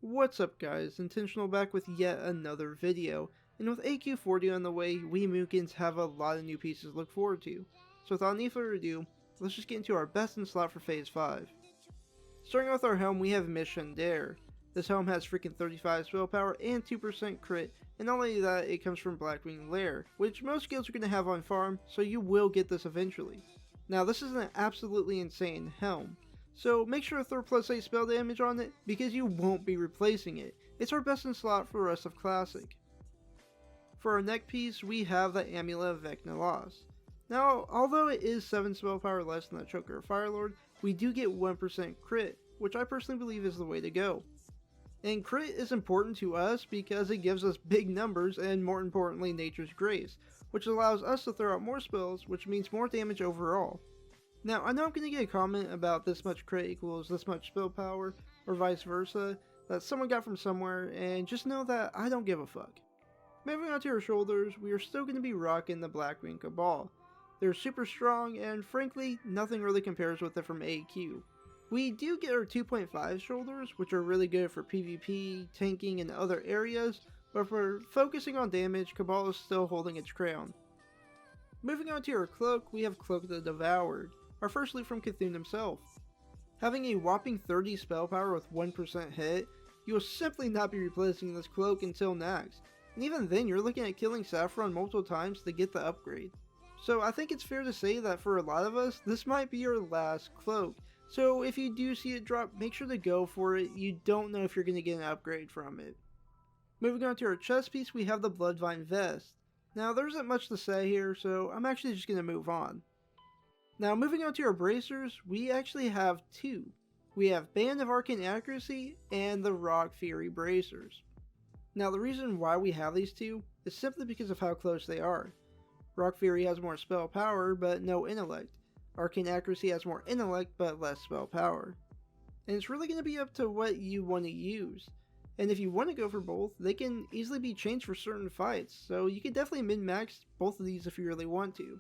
What's up guys, Intentional back with yet another video, and with AQ40 on the way, we Moonkins have a lot of new pieces to look forward to. So without any further ado, let's just get into our best in slot for Phase 5. Starting with our helm, we have Mission Dare. This helm has freaking 35 spell power and 2% crit, and not only that, it comes from Blackwinglair, which most guilds are going to have on farm, so you will get this eventually. Now this is an absolutely insane helm. So make sure to throw +8 spell damage on it, because you won't be replacing it. It's our best in slot for the rest of Classic. For our neck piece, we have the Amulet of Vecnalas. Now, although it is 7 spell power less than the Choker of Firelord, we do get 1% crit, which I personally believe is the way to go. And crit is important to us because it gives us big numbers and, more importantly, Nature's Grace, which allows us to throw out more spells, which means more damage overall. Now, I know I'm going to get a comment about this much crit equals this much spell power, or vice versa, that someone got from somewhere, and just know that I don't give a fuck. Moving on to our shoulders, we are still going to be rocking the Blackwing Cabal. They're super strong, and frankly, nothing really compares with it from AQ. We do get our 2.5 shoulders, which are really good for PvP, tanking, and other areas, but for focusing on damage, Cabal is still holding its crown. Moving on to our cloak, we have Cloak the Devoured, our first loot from Cthulhu himself. Having a whopping 30 spell power with 1% hit, you will simply not be replacing this cloak until next, and even then you're looking at killing Saffron multiple times to get the upgrade. So I think it's fair to say that for a lot of us, this might be your last cloak, so if you do see it drop, make sure to go for it. You don't know if you're going to get an upgrade from it. Moving on to our chest piece, we have the Bloodvine Vest. Now there isn't much to say here, so I'm actually just going to move on. Now moving on to our bracers, we actually have two. We have Band of Arcane Accuracy and the Rock Fury bracers. Now the reason why we have these two is simply because of how close they are. Rock Fury has more spell power but no intellect. Arcane Accuracy has more intellect but less spell power. And it's really going to be up to what you want to use. And if you want to go for both, they can easily be changed for certain fights, so you can definitely min-max both of these if you really want to.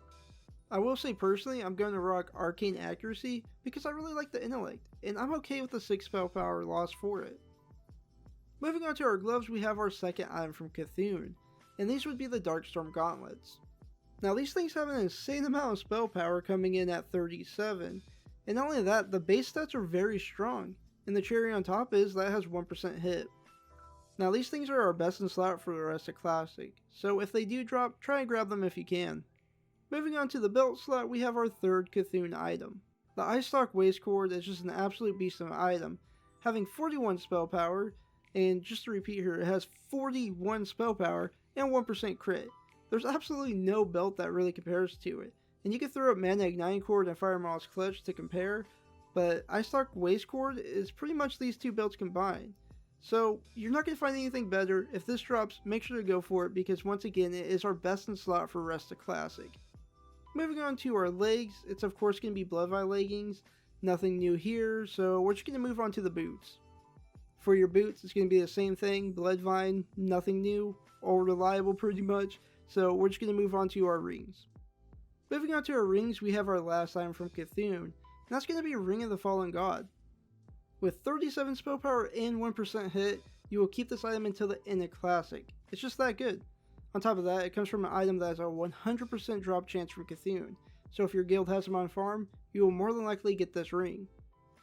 I will say personally, I'm going to rock Arcane Accuracy because I really like the intellect, and I'm okay with the 6 spell power loss for it. Moving on to our gloves, we have our second item from Cthulhu, and these would be the Darkstorm Gauntlets. Now these things have an insane amount of spell power coming in at 37, and not only that, the base stats are very strong, and the cherry on top is that it has 1% hit. Now these things are our best in slot for the rest of Classic, so if they do drop, try and grab them if you can. Moving on to the belt slot, we have our third Cthulhu item. The Eyestock Waistcord is just an absolute beast of an item, having 41 spell power, and just to repeat here, it has 41 spell power and 1% crit. There's absolutely no belt that really compares to it, and you can throw up Mana Igniting Cord and Fire Maul's Clutch to compare, but Eyestock Waistcord is pretty much these two belts combined. So you're not going to find anything better. If this drops, make sure to go for it because once again, it is our best in slot for rest of Classic. Moving on to our legs, it's of course going to be Bloodvine leggings, nothing new here, so we're just going to move on to the boots. For your boots, it's going to be the same thing, Bloodvine, nothing new, all reliable pretty much, so we're just going to move on to our rings. Moving on to our rings, we have our last item from Cthulhu, and that's going to be Ring of the Fallen God. With 37 spell power and 1% hit, you will keep this item until the end of Classic. It's just that good. On top of that, it comes from an item that has a 100% drop chance from Cthulhu, so if your guild has them on farm, you will more than likely get this ring.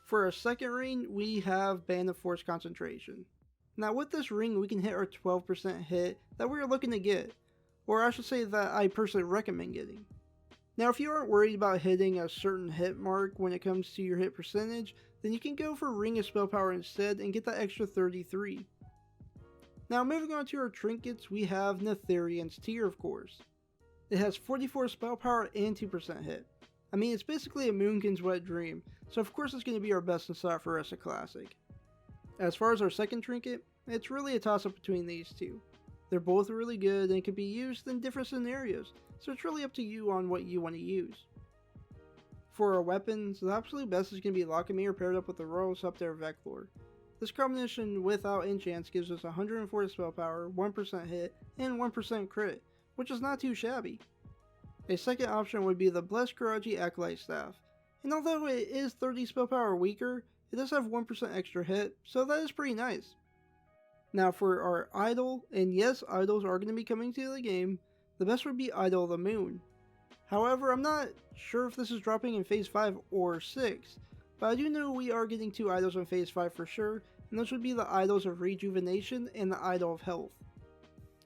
For our second ring, we have Band of Force Concentration. Now with this ring, we can hit our 12% hit that we are looking to get, or I should say that I personally recommend getting. Now if you aren't worried about hitting a certain hit mark when it comes to your hit percentage, then you can go for Ring of Spell Power instead and get that extra 33. Now moving on to our trinkets, we have Netherian's Tear of course. It has 44 spell power and 2% hit. I mean, it's basically a Moonkin's wet dream, so of course it's going to be our best in slot for rest of Classic. As far as our second trinket, it's really a toss up between these two. They're both really good and can be used in different scenarios, so it's really up to you on what you want to use. For our weapons, the absolute best is going to be Lockamere paired up with the Royal Scepter of Veclor. This combination without enchants gives us 140 spell power, 1% hit, and 1% crit, which is not too shabby. A second option would be the Blessed Karaji Acolyte Staff, and although it is 30 spell power weaker, it does have 1% extra hit, so that is pretty nice. Now for our idol, and yes, idols are going to be coming to the game, the best would be Idol of the Moon. However, I'm not sure if this is dropping in Phase 5 or 6, but I do know we are getting 2 idols in Phase 5 for sure, and those would be the Idols of Rejuvenation and the Idol of Health.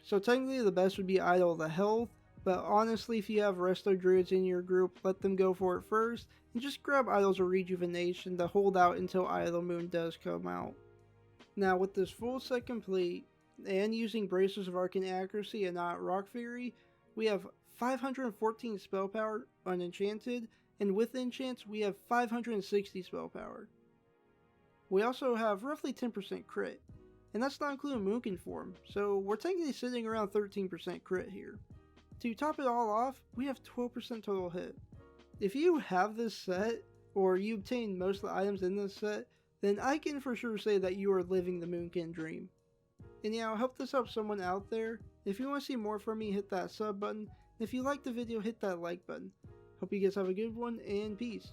So technically the best would be Idol of the Health, but honestly if you have Resto Druids in your group, let them go for it first, and just grab Idols of Rejuvenation to hold out until Idol of the Moon does come out. Now with this full set complete, and using Braces of Arcane Accuracy and not Rock Fury, we have 514 spell power unenchanted, and with enchants we have 560 spell power. We also have roughly 10% crit, and that's not including Moonkin form, so we're technically sitting around 13% crit here. To top it all off, we have 12% total hit. If you have this set, or you obtain most of the items in this set, then I can for sure say that you are living the Moonkin dream. And yeah, I hope this helps someone out there. If you want to see more from me, hit that sub button. If you liked the video, hit that like button. Hope you guys have a good one, and peace.